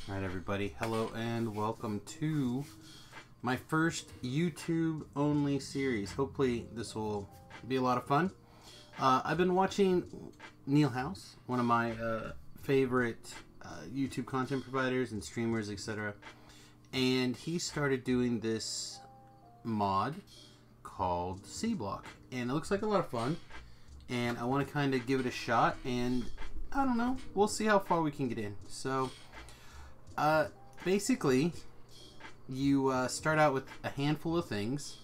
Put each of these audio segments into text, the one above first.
Alright everybody, hello and welcome to my first YouTube only series. Hopefully this will be a lot of fun. I've been watching Neil House, one of my favorite YouTube content providers and streamers, etc. And he started doing this mod called Skyblocks, and it looks like a lot of fun. And I want to kind of give it a shot, and I don't know, we'll see how far we can get in. So basically, you start out with a handful of things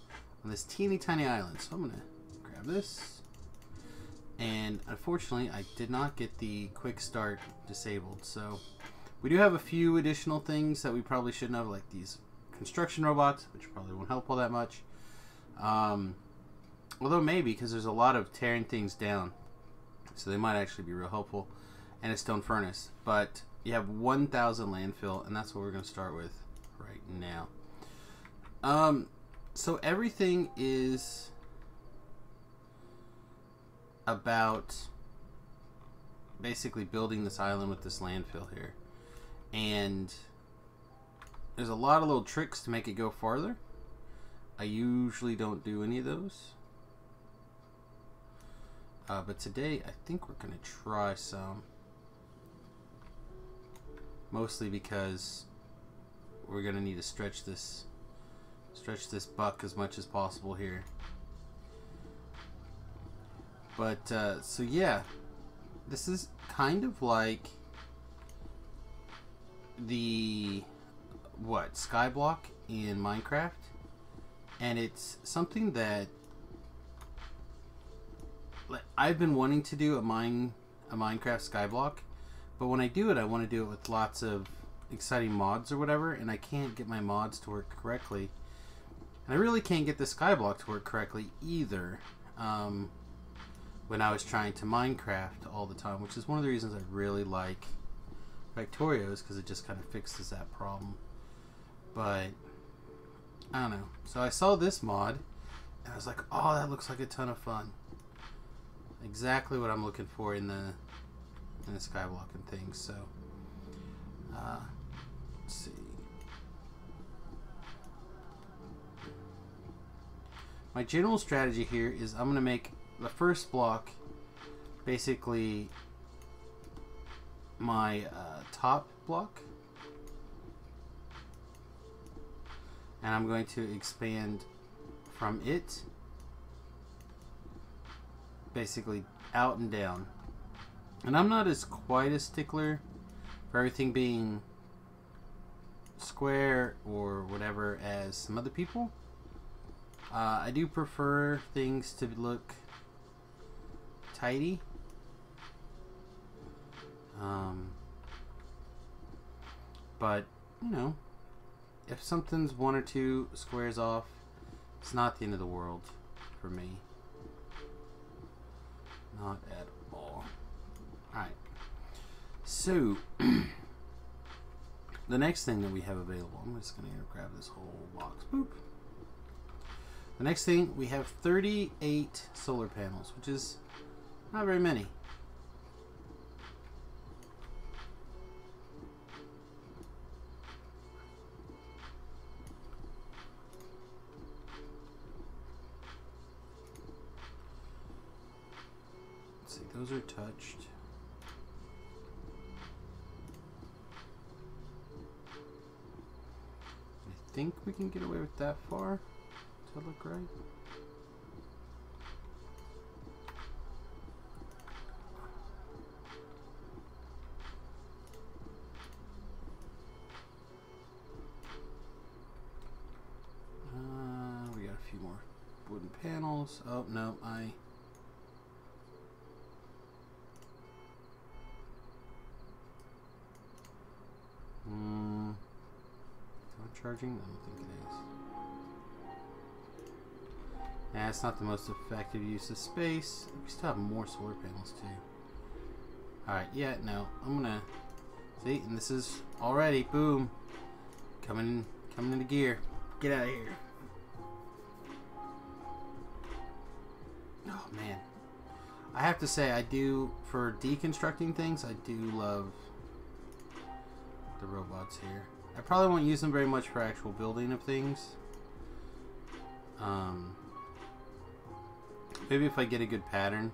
on this teeny tiny island. So I'm gonna grab this, and unfortunately I did not get the quick start disabled, so we do have a few additional things that we probably shouldn't have, like these construction robots, which probably won't help all that much, although maybe, because there's a lot of tearing things down, so they might actually be real helpful, and a stone furnace. But you have 1,000 landfill, and that's what we're going to start with right now. So everything is about basically building this island with this landfill here, and there's a lot of little tricks to make it go farther. I usually don't do any of those, but today I think we're going to try some. Mostly because we're gonna need to stretch this buck as much as possible here. But so yeah, this is kind of like the Skyblock in Minecraft, and it's something that I've been wanting to do, a Minecraft Skyblock. But when I do it, I want to do it with lots of exciting mods or whatever, and I can't get my mods to work correctly. And I really can't get the Skyblock to work correctly either, when I was trying to Minecraft all the time, which is one of the reasons I really like Factorio, is because it just kind of fixes that problem. But I don't know. So I saw this mod, and I was like, oh, that looks like a ton of fun. Exactly what I'm looking for in the Skyblock and things. So let's see. My general strategy here is I'm gonna make the first block basically my top block, and I'm going to expand from it basically out and down. And I'm not as quite a stickler for everything being square or whatever as some other people. I do prefer things to look tidy. But, you know, if something's one or two squares off, it's not the end of the world for me. Not at all. Alright, so the next thing that we have available, I'm just going to grab this whole box. Boop. The next thing, we have 38 solar panels, which is not very many. Let's see, those are touched. I think we can get away with that far. Does that look right? We got a few more wooden panels. Oh no, am I charging? I don't think it is. Yeah, it's not the most effective use of space. We still have more solar panels too. Alright, yeah, no. I'm gonna see, and this is already, boom, coming into gear. Get out of here. Oh man. I have to say, I do, for deconstructing things, I do love the robots here. I probably won't use them very much for actual building of things. Maybe if I get a good pattern.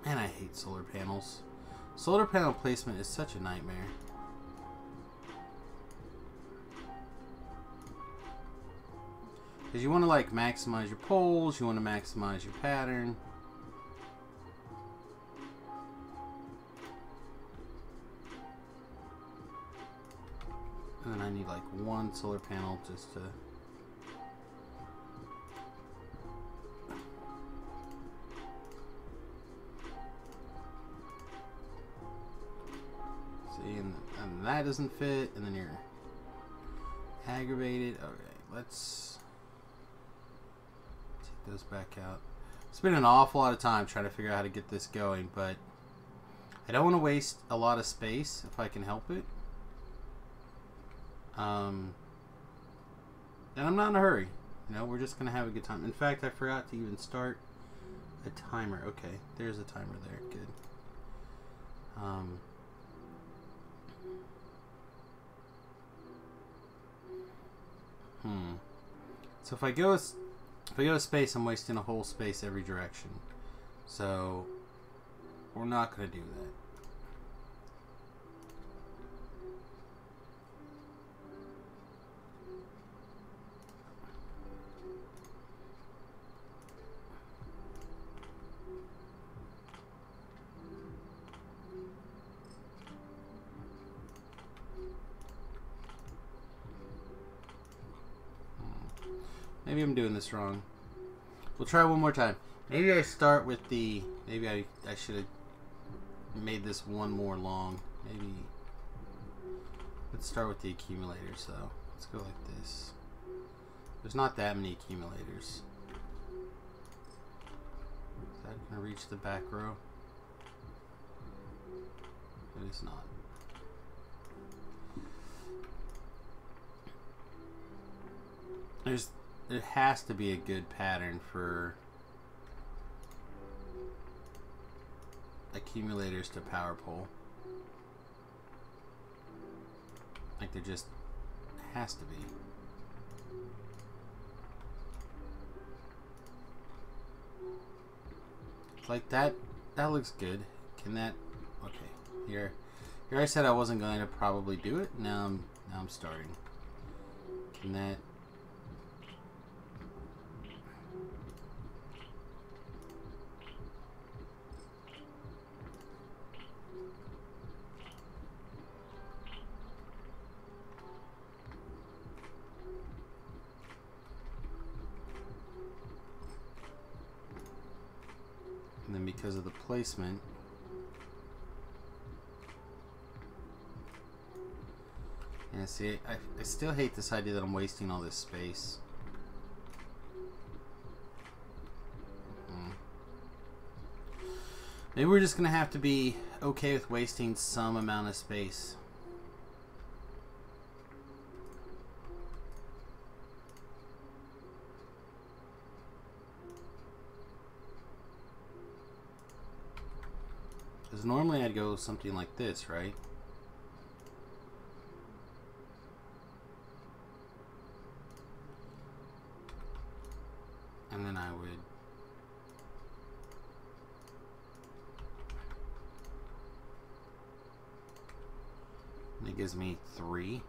Man, I hate solar panels. Solar panel placement is such a nightmare. Because you want to like maximize your poles, you want to maximize your pattern. And then I need like one solar panel just to... See, and that doesn't fit, and then you're aggravated. Okay, let's take those back out. Spent an awful lot of time trying to figure out how to get this going, but I don't want to waste a lot of space if I can help it. And I'm not in a hurry. You know, we're just gonna have a good time. In fact, I forgot to even start a timer. Okay, there's a timer there. Good. So if I go space, I'm wasting a whole space every direction. So we're not gonna do that. Maybe I'm doing this wrong. We'll try one more time. Maybe I start with the... Maybe I should have made this one more long. Maybe... Let's start with the accumulators, though. Let's go like this. There's not that many accumulators. Is that going to reach the back row? It is not. There has to be a good pattern for accumulators to power pole. Like there just has to be. Like that looks good. Can that... Okay, here I said I wasn't going to probably do it. Now I'm starting. Can that... And then because of the placement, yeah, see, I still hate this idea that I'm wasting all this space. Maybe we're just gonna have to be okay with wasting some amount of space. Because normally I'd go something like this, right? And then I would... And it gives me 3.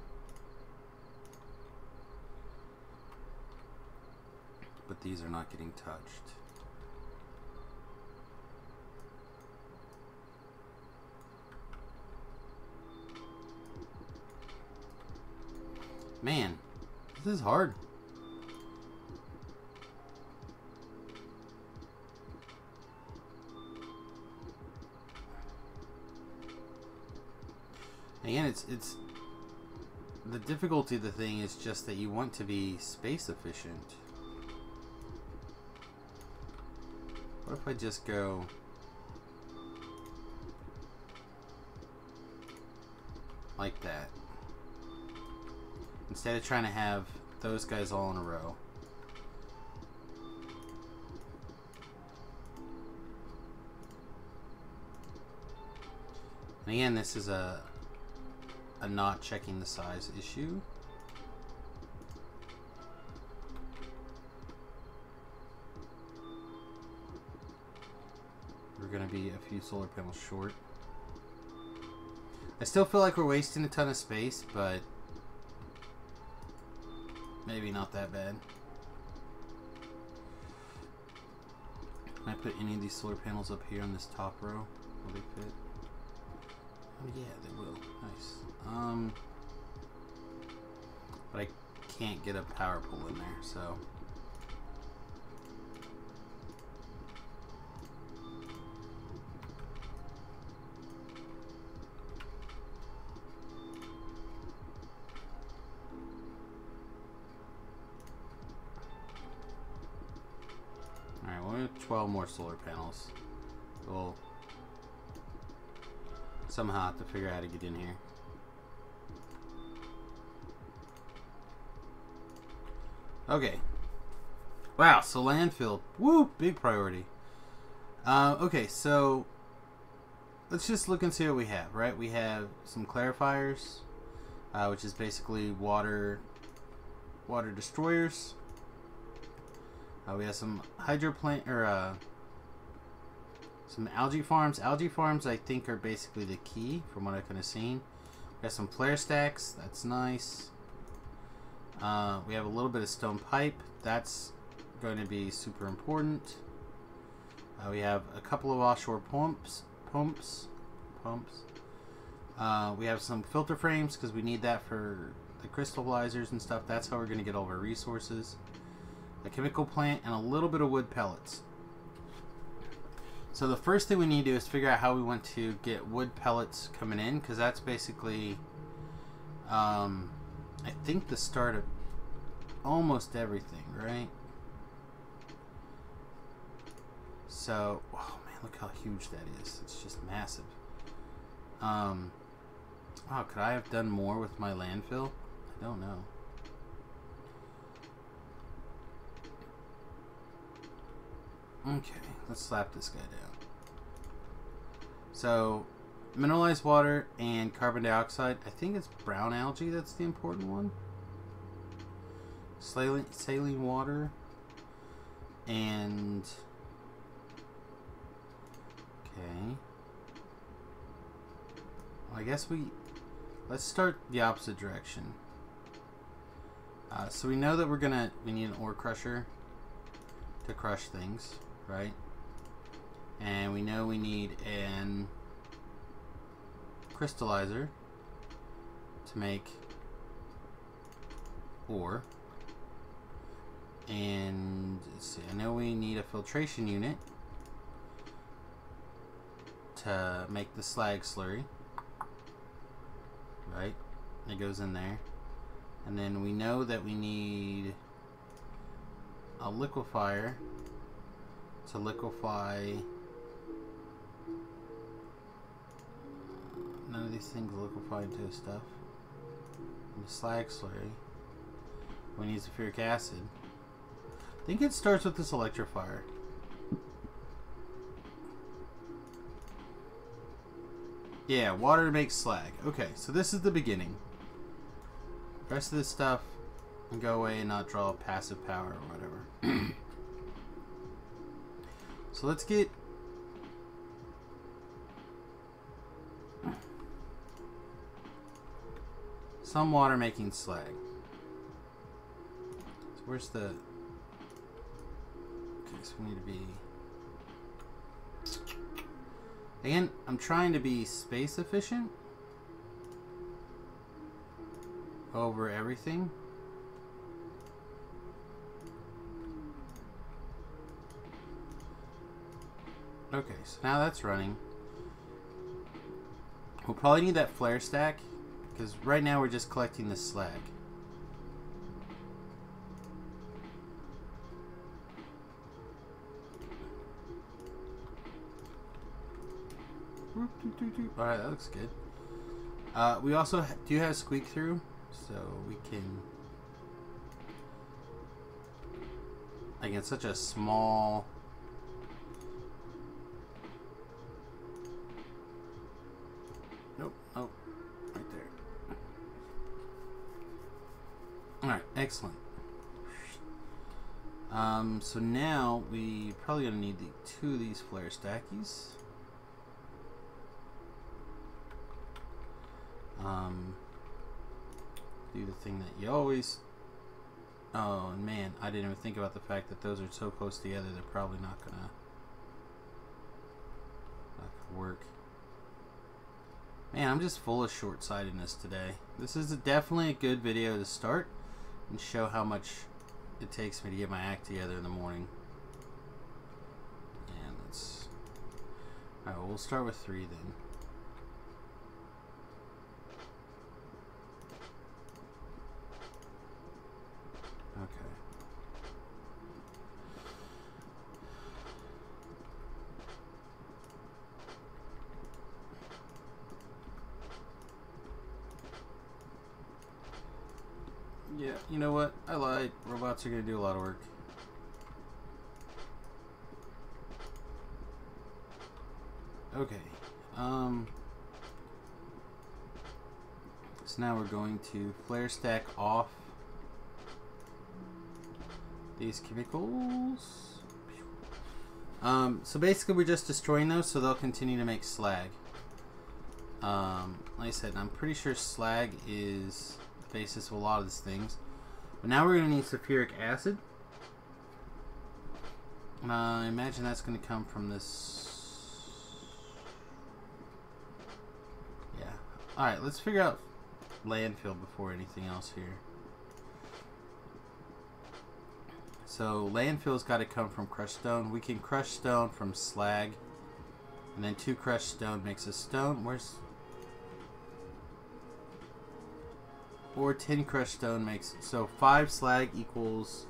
But these are not getting touched. Man, this is hard. Again, it's the difficulty of the thing is just that you want to be space efficient. What if I just go like that? Instead of trying to have those guys all in a row. And again, this is a not checking the size issue. We're going to be a few solar panels short. I still feel like we're wasting a ton of space, but maybe not that bad. Can I put any of these solar panels up here on this top row? Will they fit? Oh yeah, they will. Nice. But I can't get a power pole in there, so. Alright, well, we have 12 more solar panels. We'll somehow have to figure out how to get in here. Okay. Wow, so landfill. Woo! Big priority. Okay, so let's just look and see what we have, right? We have some clarifiers, which is basically water destroyers. We have some hydroplant or some algae farms. Algae farms, I think, are basically the key from what I kind of seen. We have some flare stacks. That's nice. We have a little bit of stone pipe. That's going to be super important. We have a couple of offshore pumps. We have some filter frames because we need that for the crystallizers and stuff. That's how we're going to get all of our resources. A chemical plant and a little bit of wood pellets. So the first thing we need to do is figure out how we want to get wood pellets coming in, because that's basically I think the start of almost everything, right? So, oh man, look how huge that is. It's just massive. Oh, could I have done more with my landfill? I don't know. Okay, let's slap this guy down. So, mineralized water and carbon dioxide. I think it's brown algae that's the important one. Saline water. And... okay. Well, I guess let's start the opposite direction. So we know that we need an ore crusher to crush things, right? And we know we need an crystallizer to make ore. And let's see, I know we need a filtration unit to make the slag slurry, right? It goes in there. And then we know that we need a liquefier to liquefy. None of these things liquefy into stuff. And the slag slurry. We need sulfuric acid. I think it starts with this electrifier. Yeah, water to make slag. Okay, so this is the beginning. The rest of this stuff can go away and not draw passive power or whatever. So let's get some water making slag. So where's the... okay, so we need to be... again, I'm trying to be space efficient over everything. Okay, so now that's running. We'll probably need that flare stack, because right now we're just collecting the slag. Alright, that looks good. We also do have squeak through, so we can... again, such a small... Nope. Oh, right there. Alright, excellent. So now we probably gonna need two of these flare stackies. Do the thing that you always... Oh man, I didn't even think about the fact that those are so close together, they're probably not gonna work. Man, I'm just full of short-sightedness today. This is definitely a good video to start and show how much it takes me to get my act together in the morning. And let's... Alright, well, we'll start with 3 then. Okay. Yeah, you know what? I lied. Robots are going to do a lot of work. Okay. So now we're going to flare stack off these chemicals. So basically we're just destroying those so they'll continue to make slag. Like I said, I'm pretty sure slag is the basis of a lot of these things. But now we're going to need sulfuric acid. I imagine that's going to come from this. Yeah. Alright, let's figure out landfill before anything else here. So landfill's got to come from crushed stone. We can crush stone from slag, and then 2 crushed stone makes a stone. Where's... Or 10 crushed stone makes... So 5 slag equals...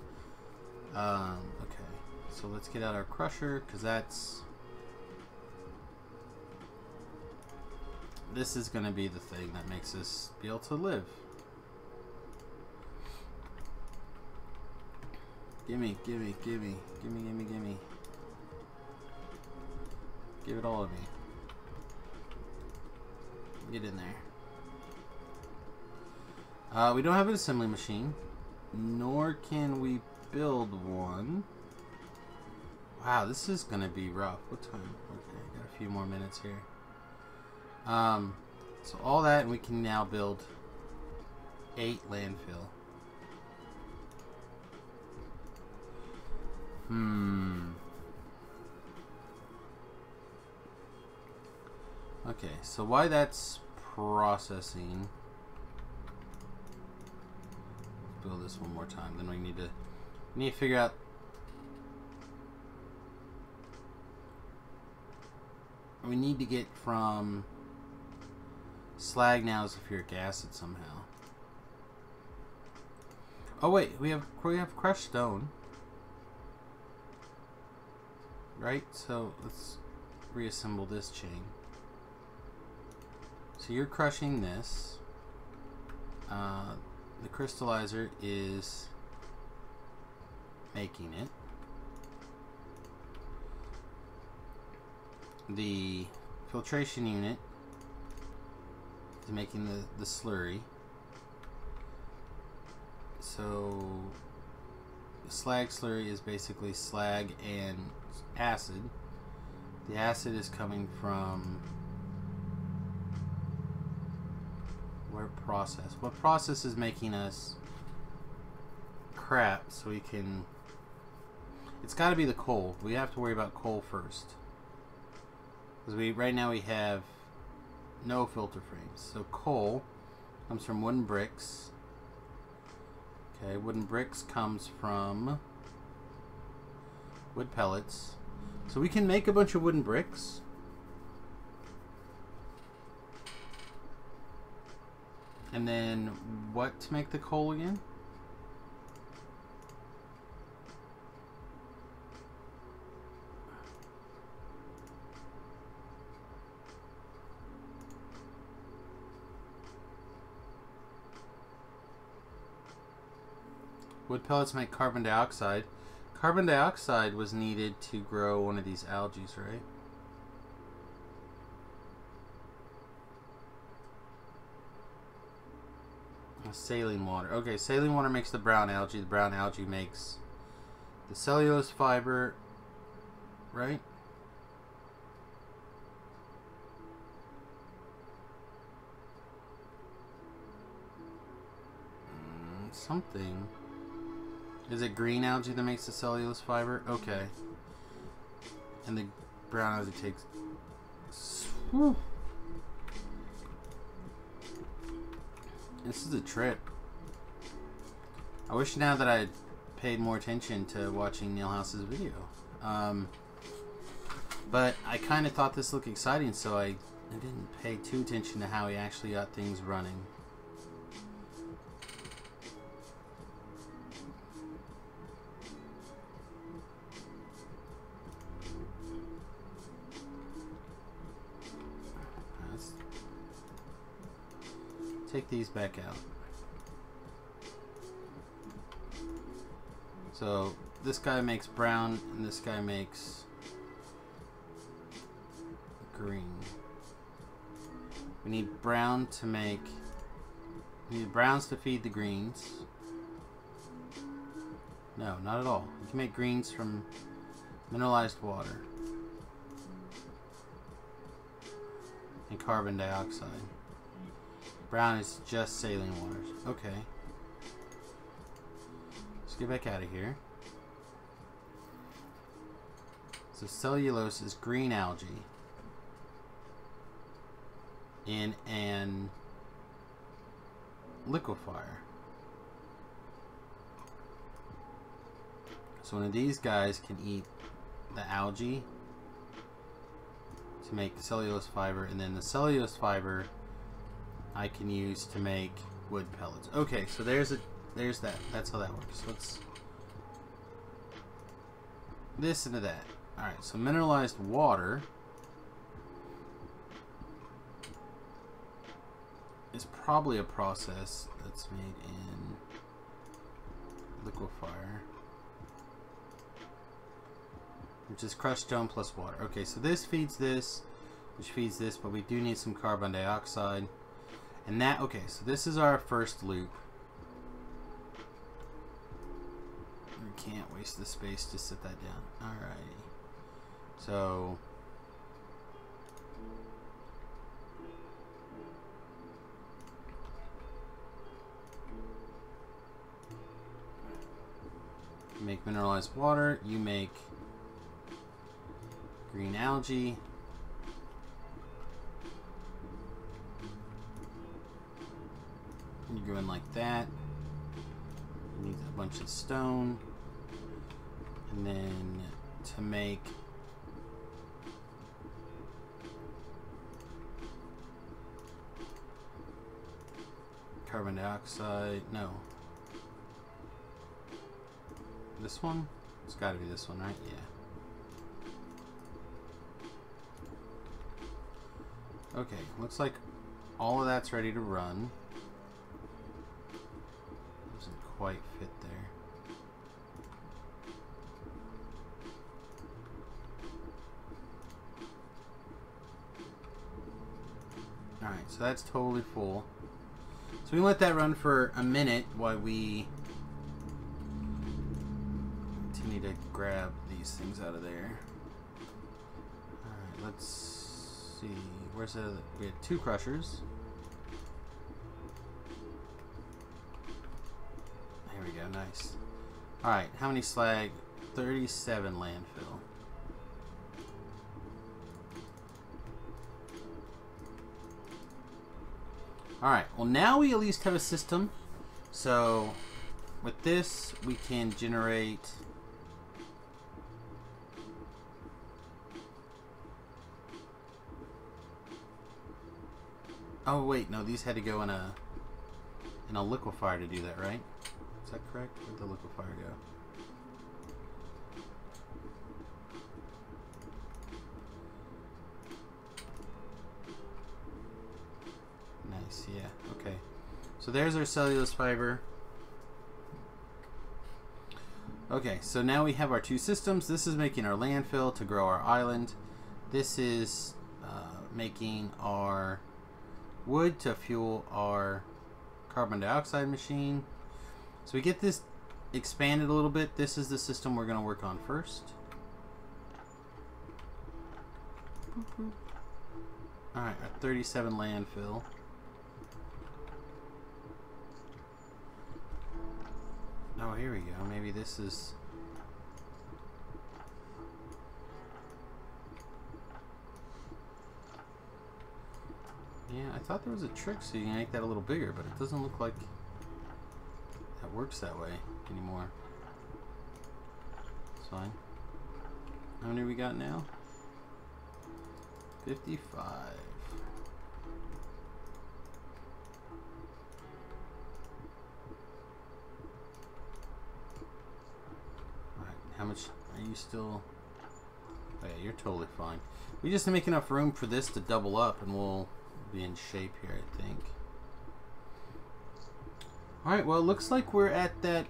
okay. So let's get out our crusher, because that's... This is going to be the thing that makes us be able to live. Gimme, gimme, gimme, gimme, gimme, gimme. Give it all of me. Get in there. We don't have an assembly machine, nor can we build one. Wow, this is gonna be rough. What time? Okay, got a few more minutes here. So all that, and we can now build 8 landfill. Okay, so why that's processing. Build this one more time. Then we need to figure out. We need to get from slag now to sulfuric acid somehow. Oh wait, we have crushed stone. Right? So let's reassemble this chain. So you're crushing this. The crystallizer is making it. The filtration unit is making the slurry. So the slag slurry is basically slag and acid. The acid is coming from where process? What process is making us crap so we can... It's got to be the coal. We have to worry about coal first. Because right now we have no filter frames. So coal comes from wooden bricks. Okay, wooden bricks comes from wood pellets. So we can make a bunch of wooden bricks. And then what to make the coal again? Wood pellets make carbon dioxide. Carbon dioxide was needed to grow one of these algae, right? Saline water. Okay, saline water makes the brown algae. The brown algae makes the cellulose fiber, right? Something. Is it green algae that makes the cellulose fiber? Okay. And the brown algae takes... Whew. This is a trip. I wish now that I had paid more attention to watching Neil House's video. But I kind of thought this looked exciting, so I didn't pay too attention to how he actually got things running. Let's take these back out. So this guy makes brown and this guy makes green. We need brown to make... We need browns to feed the greens. No, not at all. You can make greens from mineralized water and carbon dioxide. Brown is just saline waters. Okay. Let's get back out of here. So cellulose is green algae in an liquefier. So one of these guys can eat the algae to make cellulose fiber, and then the cellulose fiber I can use to make wood pellets. Okay, so there's that. That's how that works. Let's this into that. Alright, so mineralized water is probably a process that's made in liquefier, which is crushed stone plus water. Okay, so this feeds this, which feeds this, but we do need some carbon dioxide. And that, okay, so this is our first loop. We can't waste the space to set that down. Alrighty. So you make mineralized water, you make green algae. You go in like that. You need a bunch of stone. And then to make carbon dioxide, no. This one? It's gotta be this one, right? Yeah. Okay, looks like all of that's ready to run. Doesn't quite fit there. Alright, so that's totally full. So we can let that run for a minute while we continue to grab these things out of there. Alright, let's see. Where's the... We had 2 crushers. There we go, nice. Alright, how many slag? 37 landfill. Alright, well now we at least have a system. So with this we can generate oh wait, no, these had to go in a liquefier to do that, right? Is that correct? Where'd the liquefier go? Nice, yeah, okay. So there's our cellulose fiber. Okay, so now we have our 2 systems. This is making our landfill to grow our island. This is making our wood to fuel our carbon dioxide machine. So we get this expanded a little bit. This is the system we're going to work on first. Alright, our 37 landfill. Oh, here we go. Maybe this is... Yeah, I thought there was a trick so you can make that a little bigger, but it doesn't look like that works that way anymore. It's fine. How many we got now? 55. Alright, how much are you still? Oh yeah, you're totally fine. We just make enough room for this to double up and we'll be in shape here, I think. Alright, well it looks like we're at that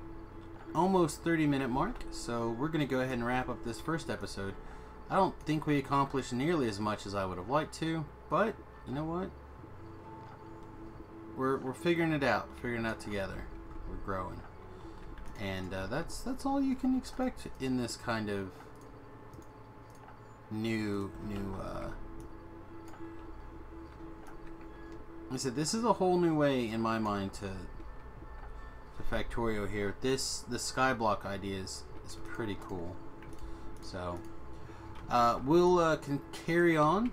almost 30-minute mark, so we're going to go ahead and wrap up this first episode. I don't think we accomplished nearly as much as I would have liked to, but you know what? We're figuring it out, together. We're growing, and that's all you can expect in this kind of new. I said this is a whole new way in my mind to Factorio here. The Skyblock idea is pretty cool. So we'll can carry on,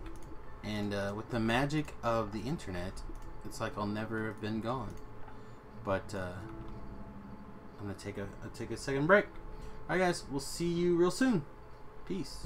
and with the magic of the internet, it's like I'll never have been gone. But I'm gonna take a second break. All right, guys, we'll see you real soon. Peace.